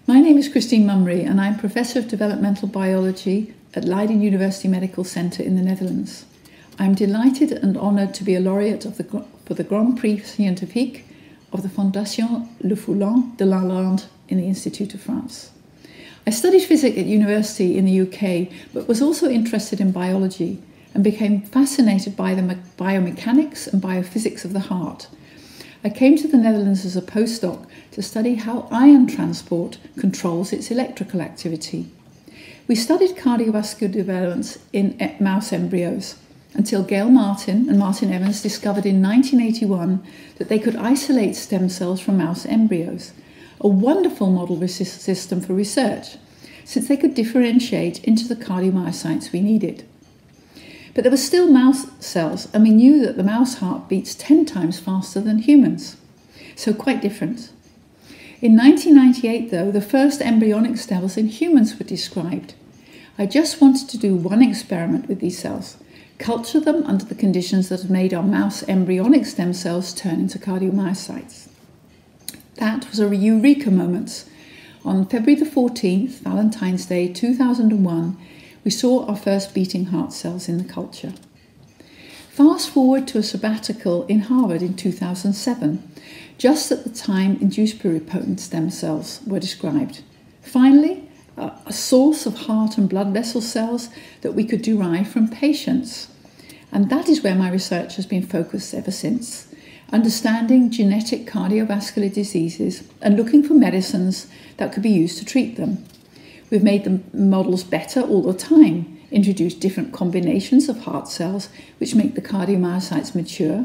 My name is Christine Mummery and I'm Professor of Developmental Biology at Leiden University Medical Center in the Netherlands. I'm delighted and honoured to be a laureate for the Grand Prix scientifique of the Fondation Lefoulon Delalande in the Institute of France. I studied physics at university in the UK, but was also interested in biology and became fascinated by the biomechanics and biophysics of the heart. I came to the Netherlands as a postdoc to study how ion transport controls its electrical activity. We studied cardiovascular developments in mouse embryos until Gail Martin and Martin Evans discovered in 1981 that they could isolate stem cells from mouse embryos, a wonderful model system for research, since they could differentiate into the cardiomyocytes we needed. But there were still mouse cells, and we knew that the mouse heart beats 10 times faster than humans, so quite different. In 1998, though, the first embryonic cells in humans were described. I just wanted to do one experiment with these cells, culture them under the conditions that had made our mouse embryonic stem cells turn into cardiomyocytes. That was a eureka moment. On February the 14th, Valentine's Day 2001, we saw our first beating heart cells in the culture. Fast forward to a sabbatical in Harvard in 2007, just at the time induced pluripotent stem cells were described. Finally, a source of heart and blood vessel cells that we could derive from patients. And that is where my research has been focused ever since, understanding genetic cardiovascular diseases and looking for medicines that could be used to treat them. We've made the models better all the time, introduced different combinations of heart cells which make the cardiomyocytes mature,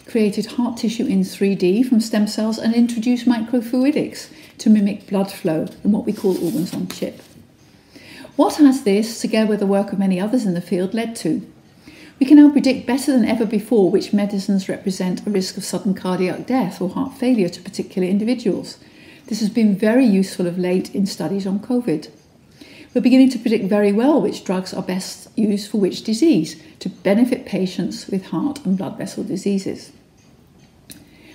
created heart tissue in 3D from stem cells, and introduced microfluidics to mimic blood flow in what we call organs on chip. What has this, together with the work of many others in the field, led to? We can now predict better than ever before which medicines represent a risk of sudden cardiac death or heart failure to particular individuals. This has been very useful of late in studies on COVID. We're beginning to predict very well which drugs are best used for which disease to benefit patients with heart and blood vessel diseases.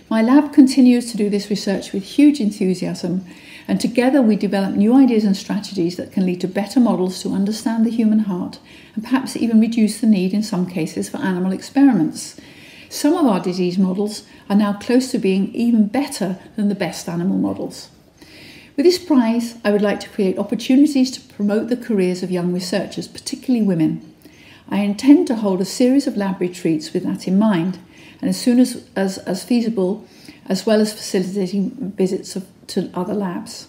My lab continues to do this research with huge enthusiasm, and together we develop new ideas and strategies that can lead to better models to understand the human heart and perhaps even reduce the need in some cases for animal experiments. Some of our disease models are now close to being even better than the best animal models. With this prize, I would like to create opportunities to promote the careers of young researchers, particularly women. I intend to hold a series of lab retreats with that in mind, and as soon as feasible, as well as facilitating visits to other labs.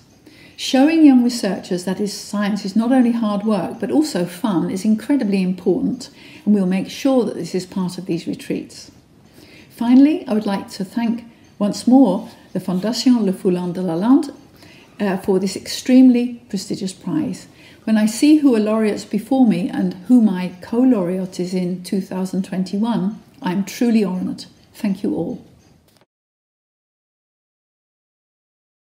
Showing young researchers that science is not only hard work, but also fun is incredibly important, and we'll make sure that this is part of these retreats. Finally, I would like to thank once more the Fondation Lefoulon Delalande for this extremely prestigious prize. When I see who are laureates before me and who my co-laureate is in 2021, I'm truly honoured. Thank you all.